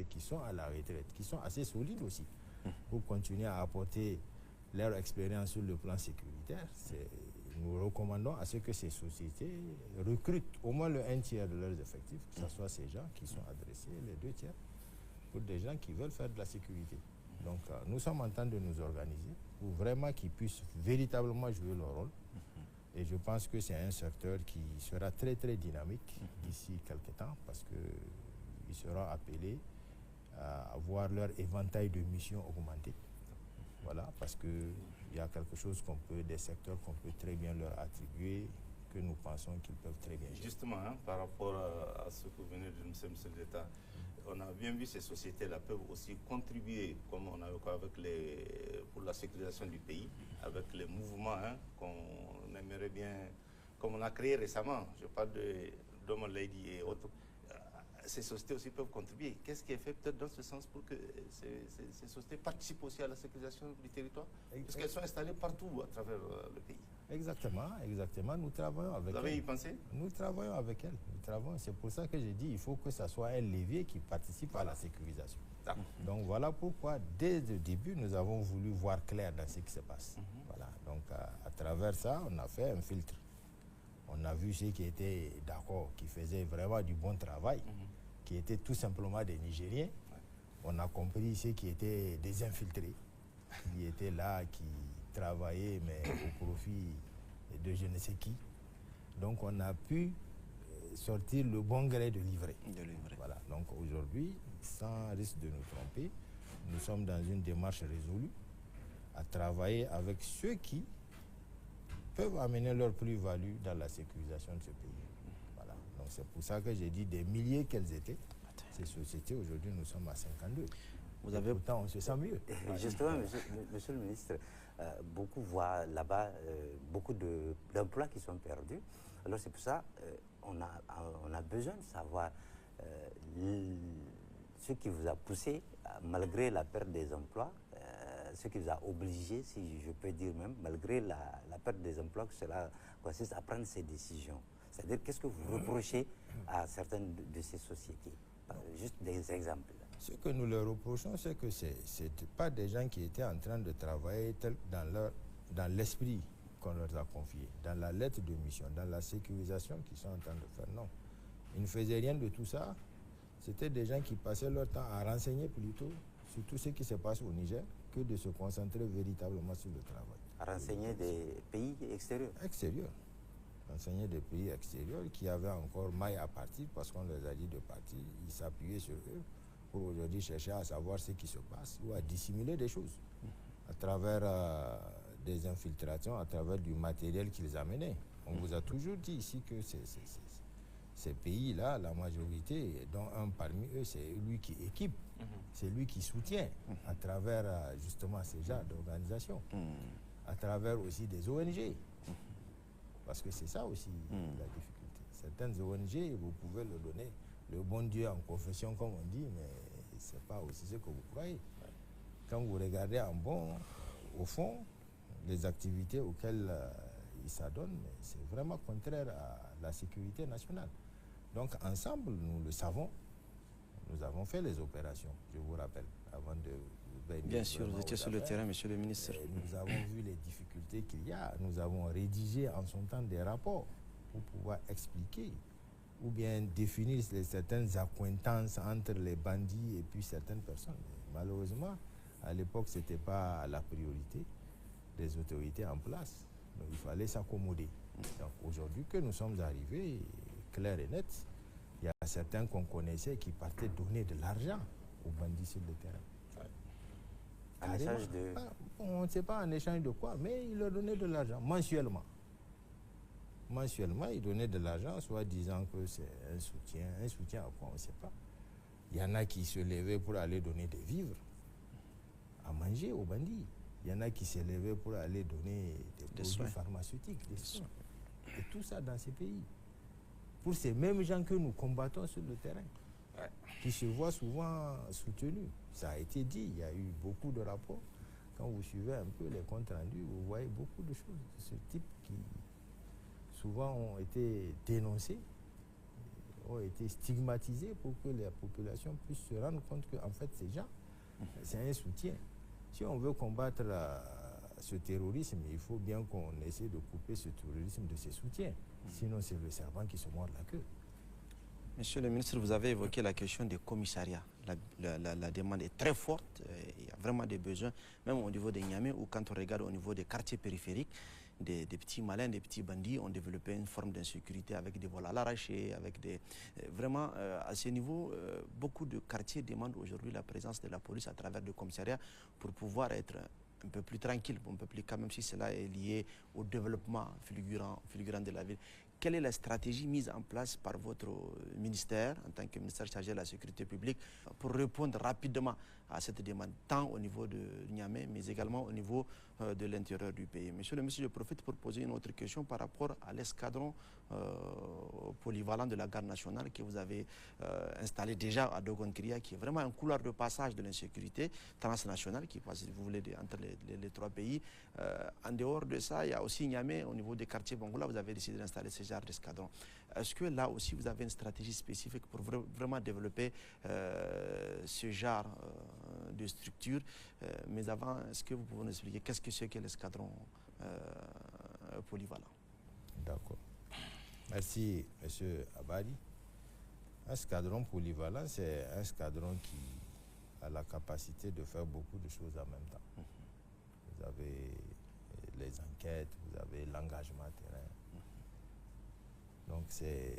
qui sont à la retraite, qui sont assez solides aussi, pour continuer à apporter leur expérience sur le plan sécuritaire. Nous recommandons à ce que ces sociétés recrutent au moins le 1/3 de leurs effectifs, que ce soit ces gens qui sont adressés, les 2/3, pour des gens qui veulent faire de la sécurité. Donc nous sommes en train de nous organiser pour vraiment qu'ils puissent véritablement jouer leur rôle. Et je pense que c'est un secteur qui sera très très dynamique d'ici quelques temps, parce qu'ils seront appelés à voir leur éventail de missions augmenter. Voilà, parce qu'il y a quelque chose des secteurs qu'on peut très bien leur attribuer, que nous pensons qu'ils peuvent très bien gérer. Justement, par rapport à ce que vous venez de dire, monsieur l'État, on a bien vu ces sociétés-là peuvent aussi contribuer, comme on a avec pour la sécurisation du pays, avec les mouvements qu'on aimerait bien, comme on a créé récemment, je parle de Domo Lady et autres. Ces sociétés aussi peuvent contribuer. Qu'est-ce qui est fait peut-être dans ce sens pour que ces sociétés participent aussi à la sécurisation du territoire? Parce qu'elles sont installées partout à travers le pays. Exactement. Nous travaillons avec elles. Vous avez y pensé? Nous travaillons avec elles. C'est pour ça que j'ai dit qu'il faut que ce soit un levier qui participe à la sécurisation. Donc voilà pourquoi, dès le début, nous avons voulu voir clair dans ce qui se passe. Voilà. Donc à travers ça, on a fait un filtre. On a vu ceux qui étaient d'accord, qui faisaient vraiment du bon travail, qui étaient tout simplement des Nigériens. On a compris ceux qui étaient des infiltrés, qui étaient là, qui travaillaient, mais au profit de je ne sais qui. Donc on a pu sortir le bon gré de livret. Voilà. Donc aujourd'hui, sans risque de nous tromper, nous sommes dans une démarche résolue à travailler avec ceux qui peuvent amener leur plus-value dans la sécurisation de ce pays. Voilà. Donc c'est pour ça que j'ai dit des milliers qu'elles étaient. Ces sociétés, aujourd'hui, nous sommes à 52. Pourtant, on se sent mieux. Justement, monsieur le ministre, beaucoup voient là-bas beaucoup d'emplois qui sont perdus. Alors c'est pour ça on a besoin de savoir ce qui vous a poussé, malgré la perte des emplois, ce qui vous a obligé, si je peux dire même, malgré la perte des emplois, que cela consiste à prendre ces décisions. C'est-à-dire, qu'est-ce que vous reprochez à certaines de ces sociétés? Juste des exemples. Ce que nous leur reprochons, c'est que ce n'étaient pas des gens qui étaient en train de travailler dans l'esprit qu'on leur a confié, dans la lettre de mission, dans la sécurisation qu'ils sont en train de faire. Non. Ils ne faisaient rien de tout ça. C'était des gens qui passaient leur temps à renseigner plutôt sur tout ce qui se passe au Niger que de se concentrer véritablement sur le travail. À renseigner des pays extérieurs? Extérieurs. Renseigner des pays extérieurs qui avaient encore maille à partir parce qu'on leur a dit de partir. Ils s'appuyaient sur eux pour aujourd'hui chercher à savoir ce qui se passe ou à dissimuler des choses à travers des infiltrations, à travers du matériel qu'ils amenaient. On vous a toujours dit ici que ces pays-là, la majorité, dont un parmi eux, c'est lui qui équipe, c'est lui qui soutient à travers justement ces genres d'organisations, à travers aussi des ONG. Parce que c'est ça aussi la difficulté. Certaines ONG, vous pouvez le donner, le bon Dieu en confession, comme on dit, mais ce n'est pas aussi ce que vous croyez. Quand vous regardez au fond, les activités auxquelles ils s'adonnent, c'est vraiment contraire à la sécurité nationale. Donc ensemble, nous le savons, nous avons fait les opérations, je vous rappelle, avant de venir. Bien sûr, vous étiez sur le terrain, monsieur le ministre. Nous avons vu les difficultés qu'il y a, nous avons rédigé en son temps des rapports pour pouvoir expliquer ou bien définir certaines accointances entre les bandits et puis certaines personnes. Mais malheureusement, à l'époque, ce n'était pas la priorité des autorités en place. Donc il fallait s'accommoder. Donc aujourd'hui que nous sommes arrivés, clair et net, il y a certains qu'on connaissait qui partaient donner de l'argent aux bandits sur le terrain. En échange de... On ne sait pas en échange de quoi, mais ils leur donnaient de l'argent mensuellement. Mensuellement, ils donnaient de l'argent, soit disant que c'est un soutien. Un soutien à quoi, on ne sait pas. Il y en a qui se levaient pour aller donner des vivres à manger aux bandits. Il y en a qui se levaient pour aller donner des produits pharmaceutiques, des soins. Et tout ça dans ces pays. Pour ces mêmes gens que nous combattons sur le terrain, qui se voient souvent soutenus. Ça a été dit, il y a eu beaucoup de rapports. Quand vous suivez un peu les comptes rendus, vous voyez beaucoup de choses de ce type qui souvent ont été dénoncées. ont été stigmatisés pour que la population puisse se rendre compte qu'en fait, ces gens, c'est un soutien. Si on veut combattre ce terrorisme, il faut bien qu'on essaie de couper ce terrorisme de ses soutiens. Sinon, c'est le serpent qui se mord la queue. Monsieur le ministre, vous avez évoqué la question des commissariats. La demande est très forte. Il y a vraiment des besoins, même au niveau de Niamey, ou quand on regarde au niveau des quartiers périphériques, des petits malins, des petits bandits ont développé une forme d'insécurité avec des vols à l'arraché, avec des... Vraiment, à ce niveau, beaucoup de quartiers demandent aujourd'hui la présence de la police à travers des commissariats pour pouvoir être un peu plus tranquille, un peu plus calme, même si cela est lié au développement fulgurant de la ville. Quelle est la stratégie mise en place par votre ministère, en tant que ministère chargé de la sécurité publique, pour répondre rapidement à cette demande, tant au niveau de Niamey, mais également au niveau de l'intérieur du pays? Monsieur le ministre, je profite pour poser une autre question par rapport à l'escadron polyvalent de la garde nationale que vous avez installé déjà à Dogon-Kiria, qui est vraiment un couloir de passage de l'insécurité transnationale qui passe, si vous voulez, entre les trois pays. En dehors de ça, il y a aussi Niamey, au niveau des quartiers Bongola, vous avez décidé d'installer ce genre d'escadron. Est-ce que là aussi vous avez une stratégie spécifique pour vraiment développer ce genre de structure? Mais avant, est-ce que vous pouvez nous expliquer qu'est-ce que c'est que l'escadron polyvalent? D'accord. Merci, M. Abadi. Un escadron polyvalent, c'est un escadron qui a la capacité de faire beaucoup de choses en même temps. Vous avez les enquêtes, vous avez l'engagement terrain. Donc c'est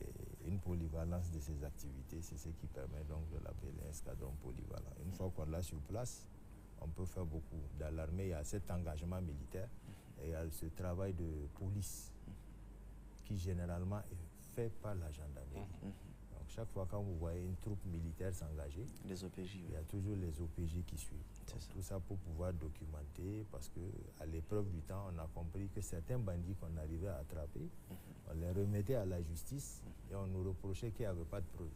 une polyvalence de ces activités, c'est ce qui permet donc de l'appeler un escadron polyvalent. Une fois qu'on l'a sur place, on peut faire beaucoup. Dans l'armée, il y a cet engagement militaire et il y a ce travail de police qui généralement est fait par la gendarmerie. Donc chaque fois quand vous voyez une troupe militaire s'engager, les OPJ, il y a toujours les OPJ qui suivent. Donc, tout ça pour pouvoir documenter, parce qu'à l'épreuve du temps, on a compris que certains bandits qu'on arrivait à attraper, on les remettait à la justice et on nous reprochait qu'il n'y avait pas de preuves.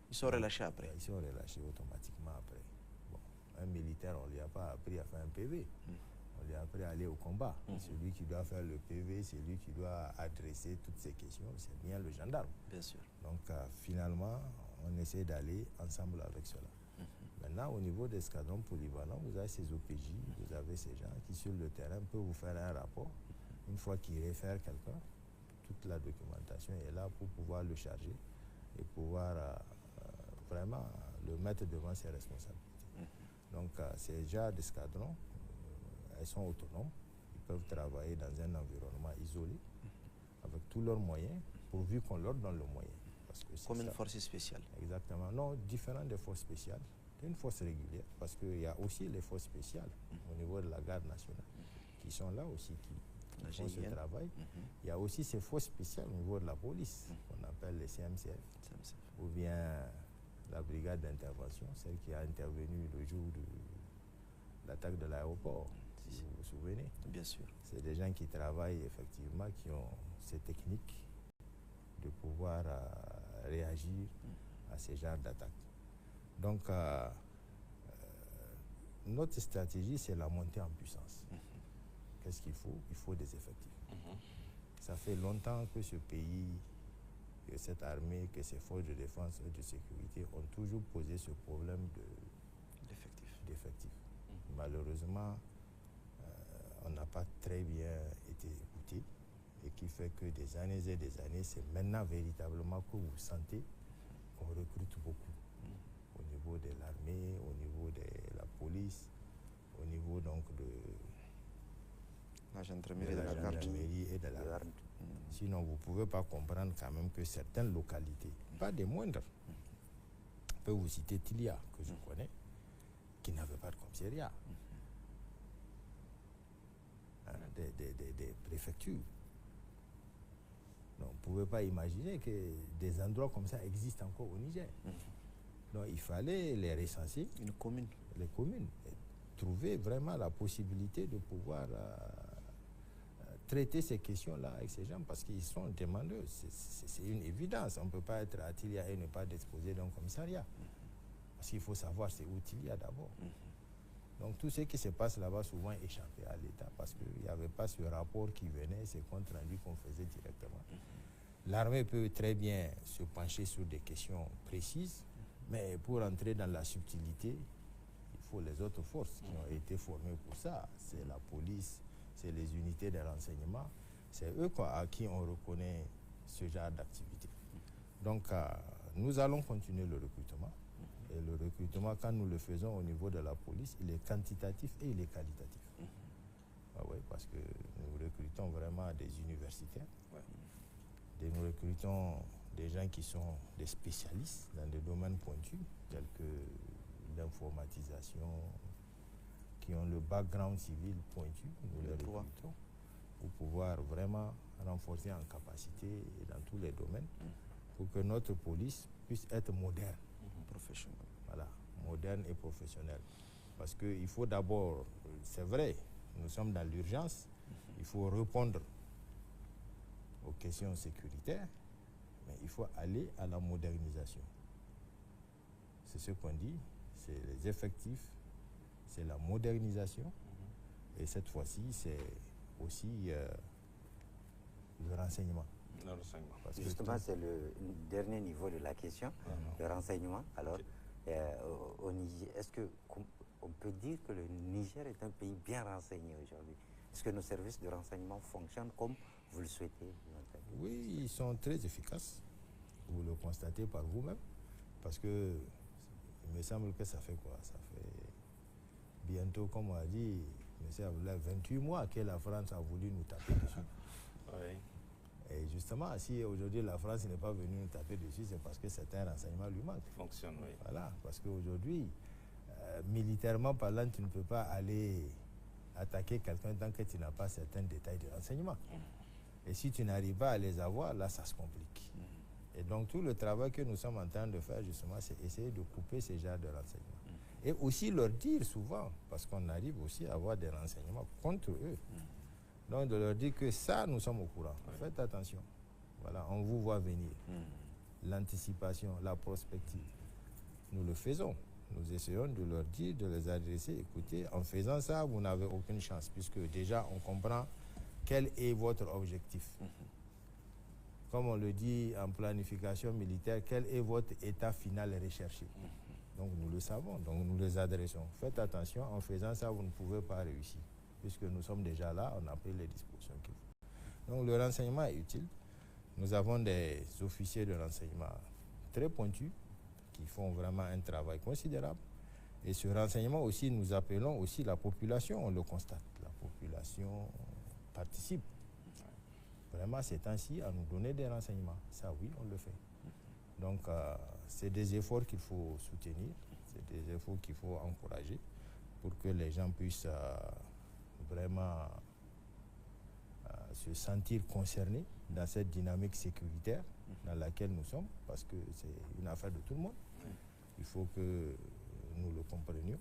Ils sont relâchés après. Ils sont relâchés automatiquement après. Bon, un militaire, on ne lui a pas appris à faire un PV. On lui a appris à aller au combat. Celui qui doit faire le PV, c'est lui qui doit adresser toutes ces questions, c'est bien le gendarme. Bien sûr. Donc finalement, on essaie d'aller ensemble avec cela. Maintenant, au niveau des escadrons polyvalents, vous avez ces OPJ, vous avez ces gens qui sur le terrain peuvent vous faire un rapport. Une fois qu'ils réfèrent quelqu'un, toute la documentation est là pour pouvoir le charger et pouvoir vraiment le mettre devant ses responsabilités. Donc ces genres d'escadrons, elles sont autonomes, ils peuvent travailler dans un environnement isolé, avec tous leurs moyens, pourvu qu'on leur donne le moyen. Parce que comme une force spéciale. Exactement. Non, différent des forces spéciales. C'est une force régulière, parce qu'il y a aussi les forces spéciales au niveau de la garde nationale, qui sont là aussi, qui font ce travail. Il y a aussi ces forces spéciales au niveau de la police, qu'on appelle les CMCF, ou bien la brigade d'intervention, celle qui a intervenu le jour de l'attaque de l'aéroport, si vous vous souvenez. Bien sûr. C'est des gens qui travaillent effectivement, qui ont ces techniques de pouvoir réagir à ces genres d'attaques. Donc, notre stratégie, c'est la montée en puissance. Qu'est-ce qu'il faut? Il faut des effectifs. Ça fait longtemps que ce pays, que cette armée, que ces forces de défense et de sécurité ont toujours posé ce problème d'effectifs. Malheureusement, on n'a pas très bien été écouté, et qui fait que des années et des années, c'est maintenant véritablement que vous sentez qu'on recrute beaucoup. Au niveau de l'armée, au niveau de la police, au niveau donc de la gendarmerie et de la garde. Sinon, vous ne pouvez pas comprendre quand même que certaines localités, pas des moindres, je peux vous citer Tilia, que je connais, qui n'avait pas de commissariat, des préfectures. Donc, on ne pouvait pas imaginer que des endroits comme ça existent encore au Niger. Donc il fallait les recenser, les communes, et trouver vraiment la possibilité de pouvoir traiter ces questions-là avec ces gens, parce qu'ils sont demandeurs. C'est une évidence. On ne peut pas être à Tilia et ne pas disposer d'un commissariat. Parce qu'il faut savoir c'est où Tilia d'abord. Donc tout ce qui se passe là-bas souvent échappait à l'État, parce qu'il n'y avait pas ce rapport qui venait, ces comptes rendus qu'on faisait directement. l'armée peut très bien se pencher sur des questions précises, mais pour entrer dans la subtilité, il faut les autres forces qui ont été formées pour ça. C'est la police, c'est les unités de renseignement, c'est eux à qui on reconnaît ce genre d'activité. Donc, nous allons continuer le recrutement. Et le recrutement, quand nous le faisons au niveau de la police, il est quantitatif et il est qualitatif. Ah oui, parce que nous recrutons vraiment des universitaires. Nous recrutons des gens qui sont des spécialistes dans des domaines pointus, tels que l'informatisation, qui ont le background civil pointu. Nous les recrutons pour pouvoir vraiment renforcer en capacité dans tous les domaines, pour que notre police puisse être moderne. Professionnel. Voilà, moderne et professionnel. Parce qu'il faut d'abord, c'est vrai, nous sommes dans l'urgence, il faut répondre aux questions sécuritaires, mais il faut aller à la modernisation. C'est ce qu'on dit, c'est les effectifs, c'est la modernisation, et cette fois-ci, c'est aussi le renseignement. Justement, c'est le dernier niveau de la question, le renseignement. Alors, au Niger, est-ce qu'on peut dire que le Niger est un pays bien renseigné aujourd'hui? Est-ce que nos services de renseignement fonctionnent comme vous le souhaitez? Oui, ils sont très efficaces. Vous le constatez par vous-même. Parce que il me semble que ça fait quoi? Ça fait bientôt, comme on a dit, M. Abdoulaye, 28 mois que la France a voulu nous taper dessus. Oui. Et justement, si aujourd'hui la France n'est pas venue nous taper dessus, c'est parce que certains renseignements lui manquent. Fonctionne, oui. Voilà, parce qu'aujourd'hui, militairement parlant, tu ne peux pas aller attaquer quelqu'un tant que tu n'as pas certains détails de renseignement. Et si tu n'arrives pas à les avoir, là, ça se complique. Et donc, tout le travail que nous sommes en train de faire, justement, c'est essayer de couper ces genres de renseignements. Et aussi leur dire souvent, parce qu'on arrive aussi à avoir des renseignements contre eux. Donc, de leur dire que ça, nous sommes au courant. Faites attention. Voilà, on vous voit venir. L'anticipation, la prospective, nous le faisons. Nous essayons de leur dire, de les adresser, écoutez, en faisant ça, vous n'avez aucune chance, puisque déjà, on comprend quel est votre objectif. Comme on le dit en planification militaire, quel est votre état final recherché. Donc, nous le savons, donc nous les adressons. Faites attention, en faisant ça, vous ne pouvez pas réussir. Puisque nous sommes déjà là, on a pris les dispositions qu'il faut. Donc le renseignement est utile. Nous avons des officiers de renseignement très pointus qui font vraiment un travail considérable. Et ce renseignement aussi, nous appelons aussi la population, on le constate. La population participe vraiment ces temps-ci à nous donner des renseignements. Ça oui, on le fait. Donc c'est des efforts qu'il faut soutenir, c'est des efforts qu'il faut encourager pour que les gens puissent vraiment se sentir concernés dans cette dynamique sécuritaire dans laquelle nous sommes, parce que c'est une affaire de tout le monde. Il faut que nous le comprenions.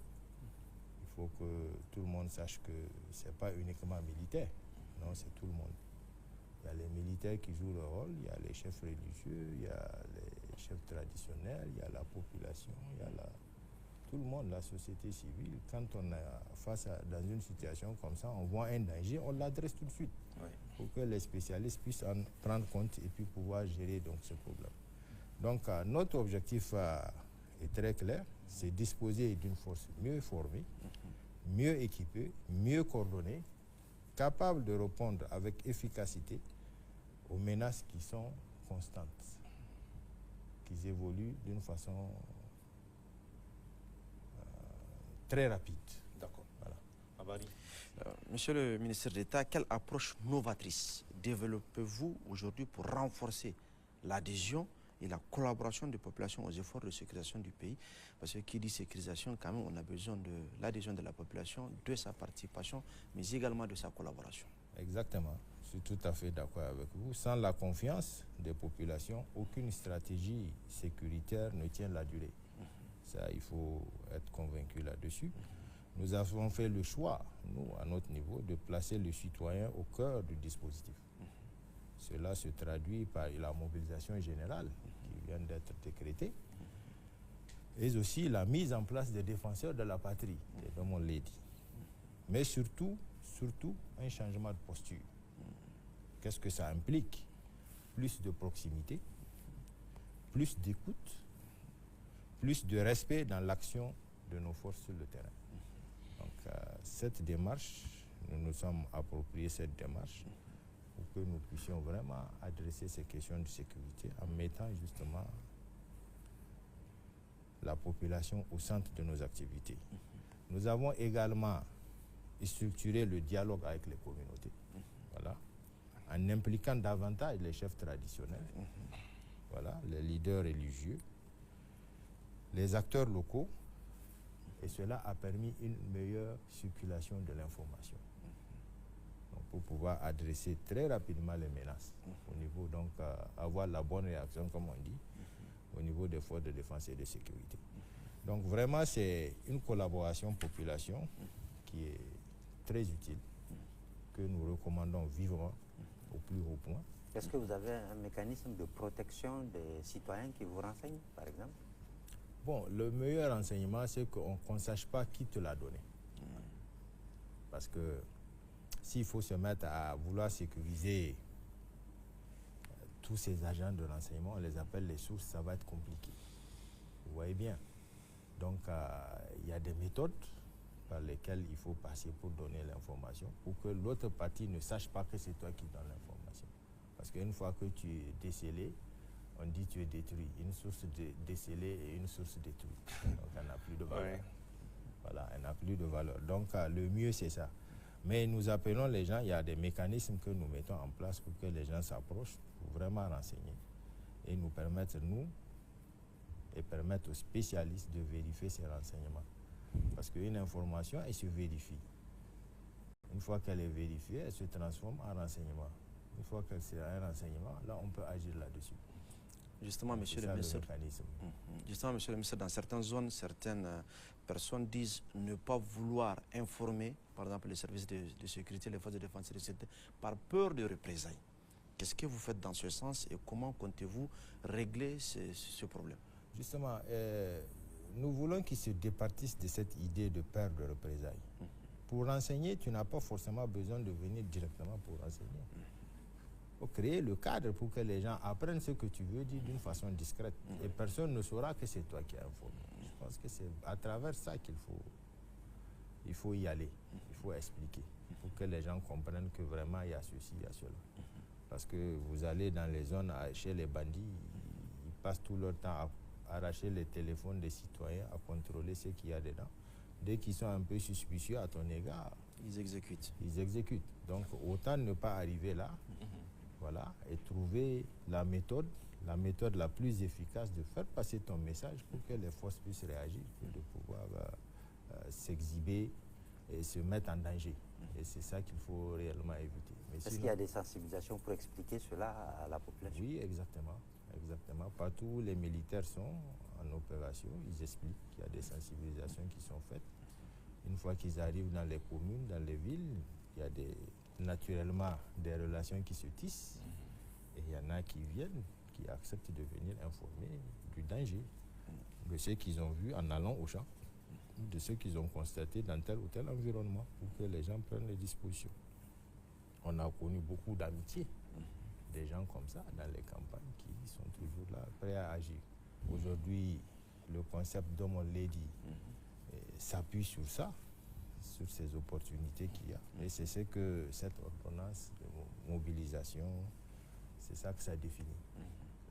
Il faut que tout le monde sache que ce n'est pas uniquement militaire. Non, c'est tout le monde. Il y a les militaires qui jouent le rôle, il y a les chefs religieux, il y a les chefs traditionnels, il y a la population, il y a tout le monde, la société civile. Quand on est dans une situation comme ça, on voit un danger, on l'adresse tout de suite. Pour que les spécialistes puissent en prendre compte et puis pouvoir gérer donc, ce problème. Donc notre objectif est très clair, c'est disposer d'une force mieux formée, mieux équipée, mieux coordonnée, capable de répondre avec efficacité aux menaces qui sont constantes, qui évoluent d'une façon très rapide. D'accord. Voilà. Abari. Monsieur le ministre d'État, quelle approche novatrice développez-vous aujourd'hui pour renforcer l'adhésion et la collaboration des populations aux efforts de sécurisation du pays? Parce que qui dit sécurisation, quand même, on a besoin de l'adhésion de la population, de sa participation, mais également de sa collaboration. Exactement. Je suis tout à fait d'accord avec vous. Sans la confiance des populations, aucune stratégie sécuritaire ne tient la durée. Ça, il faut être convaincu là-dessus. Nous avons fait le choix, nous, à notre niveau, de placer le citoyen au cœur du dispositif. Cela se traduit par la mobilisation générale qui vient d'être décrétée, et aussi la mise en place des défenseurs de la patrie, comme on l'a dit. Mais surtout, un changement de posture. Qu'est-ce que ça implique? plus de proximité, plus d'écoute, plus de respect dans l'action de nos forces sur le terrain. Donc cette démarche, nous nous sommes appropriés cette démarche pour que nous puissions vraiment adresser ces questions de sécurité en mettant justement la population au centre de nos activités. Nous avons également structuré le dialogue avec les communautés, voilà, en impliquant davantage les chefs traditionnels, voilà, les leaders religieux, les acteurs locaux, et cela a permis une meilleure circulation de l'information. Donc, pour pouvoir adresser très rapidement les menaces, au niveau, donc, avoir la bonne réaction, comme on dit, au niveau des forces de défense et de sécurité. Donc, vraiment, c'est une collaboration population qui est très utile, que nous recommandons vivement au plus haut point. Est-ce que vous avez un mécanisme de protection des citoyens qui vous renseignent, par exemple? Bon, le meilleur renseignement, c'est qu'on ne sache pas qui te l'a donné. Parce que s'il faut se mettre à vouloir sécuriser tous ces agents de renseignement, on les appelle les sources, ça va être compliqué. Vous voyez bien. Donc, il y a des méthodes par lesquelles il faut passer pour donner l'information, pour que l'autre partie ne sache pas que c'est toi qui donnes l'information. Parce qu'une fois que tu es décelé, on dit tu es détruit. Une source décelée et une source détruite. Donc, elle n'a plus de valeur. Ouais. Voilà, elle n'a plus de valeur. Donc, le mieux, c'est ça. Mais nous appelons les gens, il y a des mécanismes que nous mettons en place pour que les gens s'approchent, pour vraiment renseigner. Et nous permettre, nous, et permettre aux spécialistes de vérifier ces renseignements. Parce qu'une information, elle se vérifie. Une fois qu'elle est vérifiée, elle se transforme en renseignement. Une fois qu'elle c'est un renseignement, là, on peut agir là-dessus. Justement, monsieur le ministre, dans certaines zones, certaines personnes disent ne pas vouloir informer, par exemple, les services de sécurité, les forces de défense et de sécurité, par peur de représailles. Qu'est-ce que vous faites dans ce sens et comment comptez-vous régler ce problème? Justement, nous voulons qu'ils se départissent de cette idée de peur de représailles. Pour renseigner, tu n'as pas forcément besoin de venir directement pour renseigner. Il faut créer le cadre pour que les gens apprennent ce que tu veux dire d'une façon discrète. Et personne ne saura que c'est toi qui as informé. Je pense que c'est à travers ça qu'il faut y aller. Il faut expliquer pour que les gens comprennent que vraiment il y a ceci, il y a cela. Parce que vous allez dans les zones chez les bandits, ils passent tout leur temps à arracher les téléphones des citoyens, à contrôler ce qu'il y a dedans. Dès qu'ils sont un peu suspicieux à ton égard, ils exécutent. Ils exécutent. Donc autant ne pas arriver là, voilà, et trouver la méthode la plus efficace de faire passer ton message pour que les forces puissent réagir, de pouvoir s'exhiber et se mettre en danger. Et c'est ça qu'il faut réellement éviter. Est-ce qu'il y a des sensibilisations pour expliquer cela à la population? Oui, exactement. Exactement. Partout où les militaires sont en opération, ils expliquent qu'il y a des sensibilisations qui sont faites. Une fois qu'ils arrivent dans les communes, dans les villes, il y a naturellement des relations qui se tissent. Et il y en a qui viennent, qui acceptent de venir informer du danger, de ce qu'ils ont vu en allant au champ, de ce qu'ils ont constaté dans tel ou tel environnement, pour que les gens prennent les dispositions. On a connu beaucoup d'amitié, des gens comme ça dans les campagnes qui sont toujours là, prêts à agir. Aujourd'hui, le concept d'homme lady s'appuie sur ça, sur ces opportunités qu'il y a. Et c'est ce que cette ordonnance de mobilisation, c'est ça que ça définit.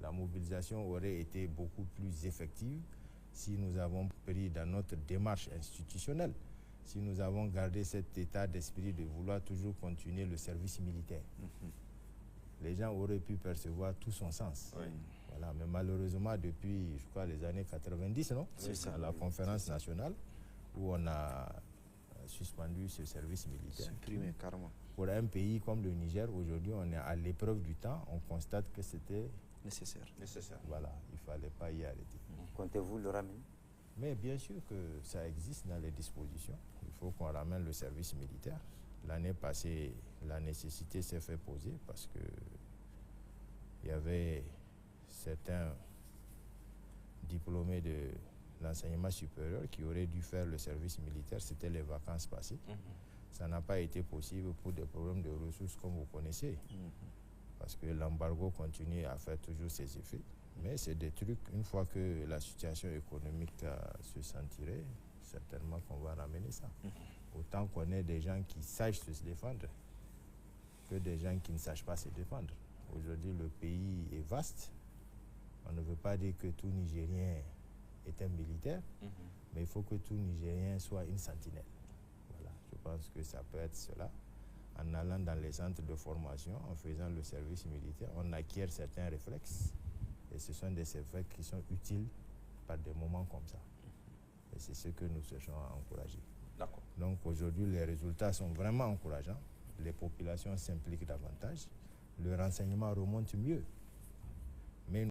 La mobilisation aurait été beaucoup plus effective si nous avons pris dans notre démarche institutionnelle, si nous avons gardé cet état d'esprit de vouloir toujours continuer le service militaire. Les gens auraient pu percevoir tout son sens. Oui. Voilà, mais malheureusement, depuis, je crois, les années 90, non? C'est ça, à la conférence nationale, où on a suspendu ce service militaire. Supprimé, carrément. Pour un pays comme le Niger, aujourd'hui, on est à l'épreuve du temps. On constate que c'était nécessaire. Voilà, il ne fallait pas y arrêter. Comptez-vous le ramener? Mais bien sûr que ça existe dans les dispositions. Il faut qu'on ramène le service militaire. L'année passée, la nécessité s'est fait poser parce que il y avait certains diplômés de l'enseignement supérieur qui auraient dû faire le service militaire. C'était les vacances passées. Ça n'a pas été possible pour des problèmes de ressources comme vous connaissez. parce que l'embargo continue à faire toujours ses effets. Mais c'est des trucs, une fois que la situation économique se sentirait, certainement qu'on va ramener ça. Autant qu'on ait des gens qui sachent se défendre que des gens qui ne sachent pas se défendre. Aujourd'hui, le pays est vaste. On ne veut pas dire que tout Nigérien est un militaire, mais il faut que tout Nigérien soit une sentinelle. Voilà. Je pense que ça peut être cela. En allant dans les centres de formation, en faisant le service militaire, on acquiert certains réflexes. Et ce sont des réflexes qui sont utiles par des moments comme ça. Et c'est ce que nous cherchons à encourager. D'accord. Donc aujourd'hui, les résultats sont vraiment encourageants. Les populations s'impliquent davantage. Le renseignement remonte mieux. Mais